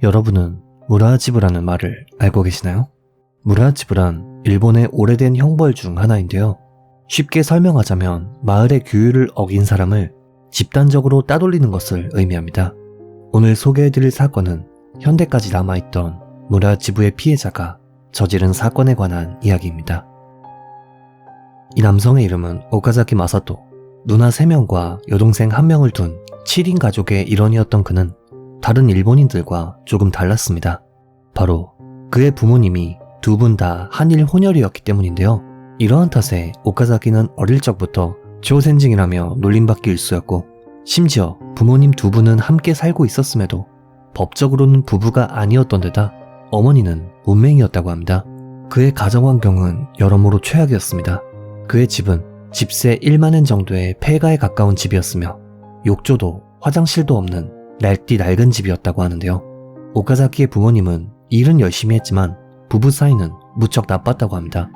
여러분은 무라하지부라는 말을 알고 계시나요? 무라하지부란 일본의 오래된 형벌 중 하나인데요. 쉽게 설명하자면 마을의 규율을 어긴 사람을 집단적으로 따돌리는 것을 의미합니다. 오늘 소개해드릴 사건은 현대까지 남아있던 무라하지부의 피해자가 저지른 사건에 관한 이야기입니다. 이 남성의 이름은 오카자키 마사토. 누나 3명과 여동생 1명을 둔 7인 가족의 일원이었던 그는 다른 일본인들과 조금 달랐습니다. 바로 그의 부모님이 두 분 다 한일 혼혈이었기 때문인데요. 이러한 탓에 오카자키는 어릴 적부터 조센징이라며 놀림받기 일쑤였고, 심지어 부모님 두 분은 함께 살고 있었음에도 법적으로는 부부가 아니었던 데다 어머니는 문맹이었다고 합니다. 그의 가정환경은 여러모로 최악이었습니다. 그의 집은 집세 1만엔 정도의 폐가에 가까운 집이었으며 욕조도 화장실도 없는 낡디 낡은 집이었다고 하는데요. 오카자키의 부모님은 일은 열심히 했지만 부부 사이는 무척 나빴다고 합니다.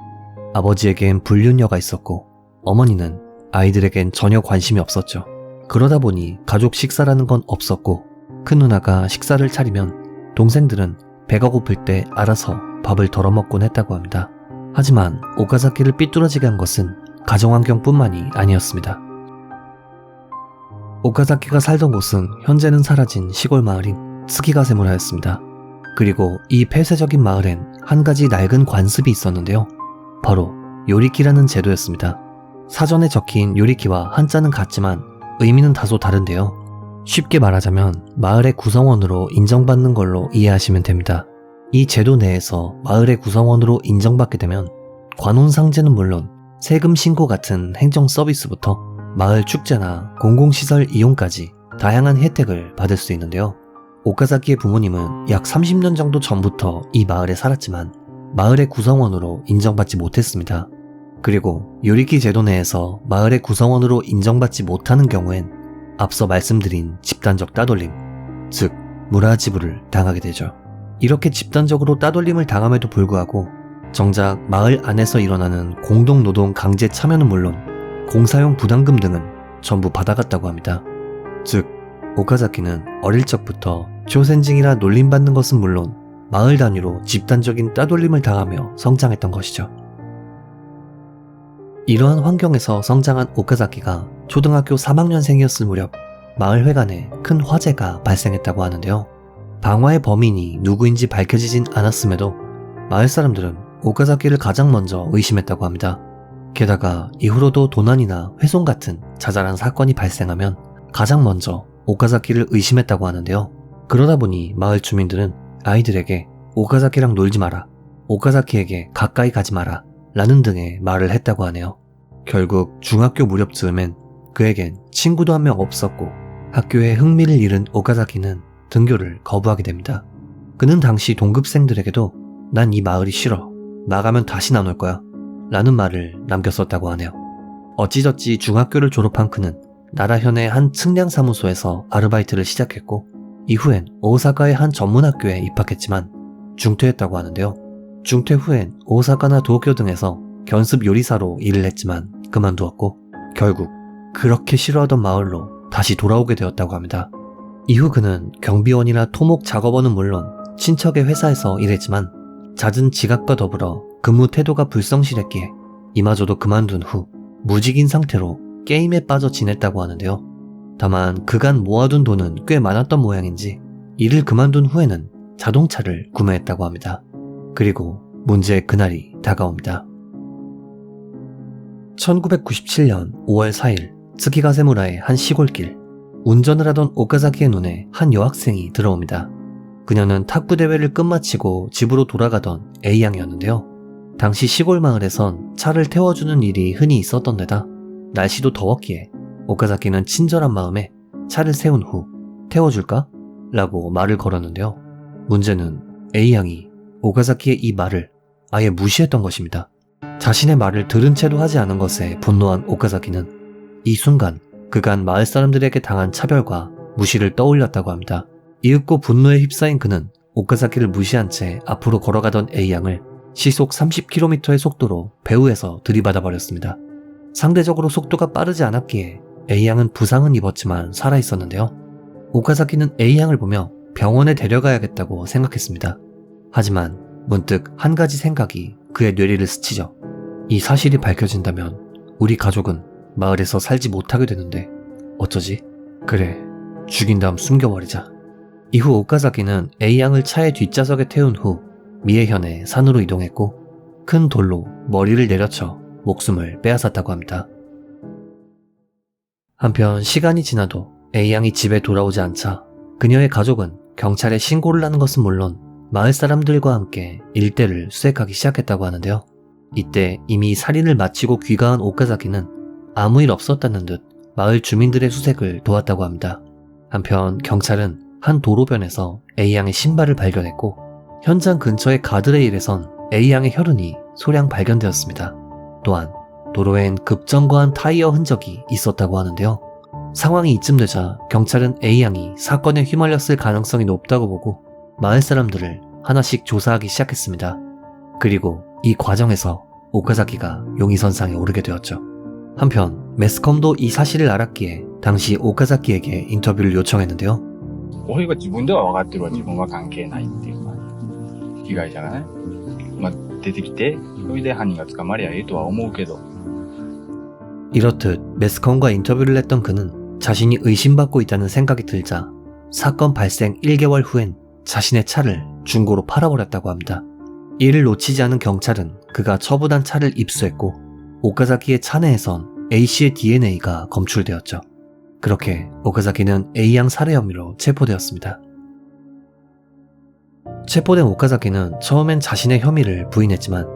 아버지에겐 불륜녀가 있었고 어머니는 아이들에겐 전혀 관심이 없었죠. 그러다 보니 가족 식사라는 건 없었고, 큰 누나가 식사를 차리면 동생들은 배가 고플 때 알아서 밥을 덜어먹곤 했다고 합니다. 하지만 오카자키를 삐뚤어지게 한 것은 가정환경뿐만이 아니었습니다. 오카자키가 살던 곳은 현재는 사라진 시골 마을인 스키가세무라였습니다. 그리고 이 폐쇄적인 마을엔 한 가지 낡은 관습이 있었는데요. 바로 요리키라는 제도였습니다. 사전에 적힌 요리키와 한자는 같지만 의미는 다소 다른데요. 쉽게 말하자면 마을의 구성원으로 인정받는 걸로 이해하시면 됩니다. 이 제도 내에서 마을의 구성원으로 인정받게 되면 관혼상제는 물론 세금 신고 같은 행정 서비스부터 마을 축제나 공공시설 이용까지 다양한 혜택을 받을 수 있는데요. 오카자키의 부모님은 약 30년 정도 전부터 이 마을에 살았지만 마을의 구성원으로 인정받지 못했습니다. 그리고 요리키 제도 내에서 마을의 구성원으로 인정받지 못하는 경우엔 앞서 말씀드린 집단적 따돌림, 즉 무라하지부를 당하게 되죠. 이렇게 집단적으로 따돌림을 당함에도 불구하고 정작 마을 안에서 일어나는 공동노동 강제 참여는 물론 공사용 부담금 등은 전부 받아갔다고 합니다. 즉 오카자키는 어릴 적부터 조센징이라 놀림받는 것은 물론 마을 단위로 집단적인 따돌림을 당하며 성장했던 것이죠. 이러한 환경에서 성장한 오카자키가 초등학교 3학년생이었을 무렵 마을 회관에 큰 화재가 발생했다고 하는데요. 방화의 범인이 누구인지 밝혀지진 않았음에도 마을 사람들은 오카자키를 가장 먼저 의심했다고 합니다. 게다가 이후로도 도난이나 훼손 같은 자잘한 사건이 발생하면 가장 먼저 오카자키를 의심했다고 하는데요. 그러다 보니 마을 주민들은 아이들에게 오카자키랑 놀지 마라, 오카자키에게 가까이 가지 마라 라는 등의 말을 했다고 하네요. 결국 중학교 무렵 즈음엔 그에겐 친구도 한 명 없었고 학교에 흥미를 잃은 오카자키는 등교를 거부하게 됩니다. 그는 당시 동급생들에게도 난 이 마을이 싫어, 나가면 다시 안 올 거야 라는 말을 남겼었다고 하네요. 어찌저찌 중학교를 졸업한 그는 나라현의 한 측량사무소에서 아르바이트를 시작했고 이후엔 오사카의 한 전문학교에 입학했지만 중퇴했다고 하는데요. 중퇴 후엔 오사카나 도쿄 등에서 견습 요리사로 일을 했지만 그만두었고 결국 그렇게 싫어하던 마을로 다시 돌아오게 되었다고 합니다. 이후 그는 경비원이나 토목 작업원은 물론 친척의 회사에서 일했지만 잦은 지각과 더불어 근무 태도가 불성실했기에 이마저도 그만둔 후 무직인 상태로 게임에 빠져 지냈다고 하는데요. 다만 그간 모아둔 돈은 꽤 많았던 모양인지 일을 그만둔 후에는 자동차를 구매했다고 합니다. 그리고 문제의 그날이 다가옵니다. 1997년 5월 4일 스키가세무라의 한 시골길, 운전을 하던 오카자키의 눈에 한 여학생이 들어옵니다. 그녀는 탁구 대회를 끝마치고 집으로 돌아가던 A양이었는데요. 당시 시골 마을에선 차를 태워주는 일이 흔히 있었던 데다 날씨도 더웠기에 오카자키는 친절한 마음에 차를 세운 후 태워줄까? 라고 말을 걸었는데요. 문제는 A양이 오카자키의 이 말을 아예 무시했던 것입니다. 자신의 말을 들은 채도 하지 않은 것에 분노한 오카자키는 이 순간 그간 마을 사람들에게 당한 차별과 무시를 떠올렸다고 합니다. 이윽고 분노에 휩싸인 그는 오카자키를 무시한 채 앞으로 걸어가던 A양을 시속 30km의 속도로 배후에서 들이받아 버렸습니다. 상대적으로 속도가 빠르지 않았기에 A양은 부상은 입었지만 살아있었는데요. 오카자키는 A양을 보며 병원에 데려가야겠다고 생각했습니다. 하지만 문득 한 가지 생각이 그의 뇌리를 스치죠. 이 사실이 밝혀진다면 우리 가족은 마을에서 살지 못하게 되는데 어쩌지? 그래, 죽인 다음 숨겨버리자. 이후 오카자키는 A양을 차의 뒷좌석에 태운 후 미에현의 산으로 이동했고 큰 돌로 머리를 내려쳐 목숨을 빼앗았다고 합니다. 한편 시간이 지나도 A양이 집에 돌아오지 않자 그녀의 가족은 경찰에 신고를 하는 것은 물론 마을 사람들과 함께 일대를 수색하기 시작했다고 하는데요. 이때 이미 살인을 마치고 귀가한 오카자키는 아무 일 없었다는 듯 마을 주민들의 수색을 도왔다고 합니다. 한편 경찰은 한 도로변에서 A양의 신발을 발견했고 현장 근처의 가드레일에선 A양의 혈흔이 소량 발견되었습니다. 또한 도로엔 급정거한 타이어 흔적이 있었다고 하는데요. 상황이 이쯤 되자 경찰은 A양이 사건에 휘말렸을 가능성이 높다고 보고 마을 사람들을 하나씩 조사하기 시작했습니다. 그리고 이 과정에서 오카자키가 용의선상에 오르게 되었죠. 한편 매스컴도 이 사실을 알았기에 당시 오카자키에게 인터뷰를 요청했는데요. これが自分では分かってるわ、自分は関係ないっていうか、被害者がね、出てきて、それで犯人が捕まりゃええとは思うけど。 이렇듯 매스컴과 인터뷰를 했던 그는 자신이 의심받고 있다는 생각이 들자 사건 발생 1개월 후엔 자신의 차를 중고로 팔아버렸다고 합니다. 이를 놓치지 않은 경찰은 그가 처분한 차를 입수했고 오카자키의 차 내에선 A씨의 DNA가 검출되었죠. 그렇게 오카자키는 A양 살해 혐의로 체포되었습니다. 체포된 오카자키는 처음엔 자신의 혐의를 부인했지만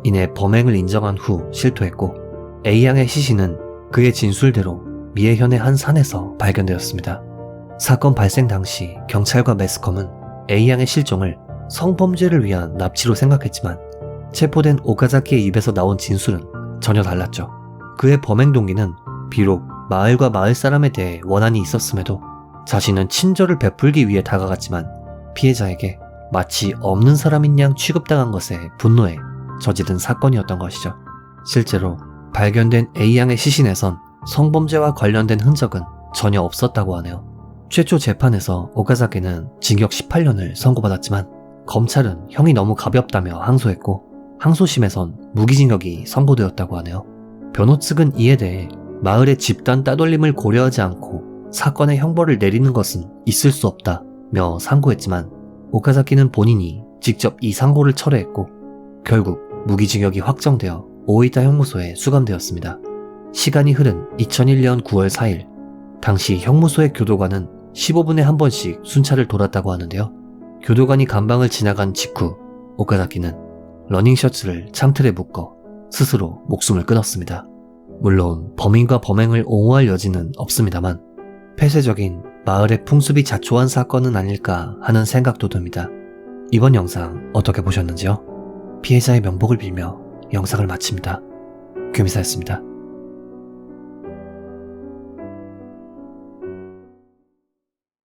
이내 범행을 인정한 후 실토했고 A양의 시신은 그의 진술대로 미에현의 한 산에서 발견되었습니다. 사건 발생 당시 경찰과 매스컴은 A양의 실종을 성범죄를 위한 납치로 생각했지만 체포된 오카자키의 입에서 나온 진술은 전혀 달랐죠. 그의 범행 동기는 비록 마을과 마을 사람에 대해 원한이 있었음에도 자신은 친절을 베풀기 위해 다가갔지만 피해자에게 마치 없는 사람인 양 취급당한 것에 분노해 저지른 사건이었던 것이죠. 실제로 발견된 A양의 시신에선 성범죄와 관련된 흔적은 전혀 없었다고 하네요. 최초 재판에서 오카자키는 징역 18년을 선고받았지만 검찰은 형이 너무 가볍다며 항소했고 항소심에선 무기징역이 선고되었다고 하네요. 변호 측은 이에 대해 마을의 집단 따돌림을 고려하지 않고 사건의 형벌을 내리는 것은 있을 수 없다며 상고했지만 오카자키는 본인이 직접 이 상고를 철회했고 결국 무기징역이 확정되어 오이타 형무소에 수감되었습니다. 시간이 흐른 2001년 9월 4일 당시 형무소의 교도관은 15분에 한 번씩 순찰을 돌았다고 하는데요. 교도관이 간방을 지나간 직후 오카자키는 러닝셔츠를 창틀에 묶어 스스로 목숨을 끊었습니다. 물론 범인과 범행을 옹호할 여지는 없습니다만 폐쇄적인 마을의 풍습이 자초한 사건은 아닐까 하는 생각도 듭니다. 이번 영상 어떻게 보셨는지요? 피해자의 명복을 빌며 영상을 마칩니다. 규미사였습니다.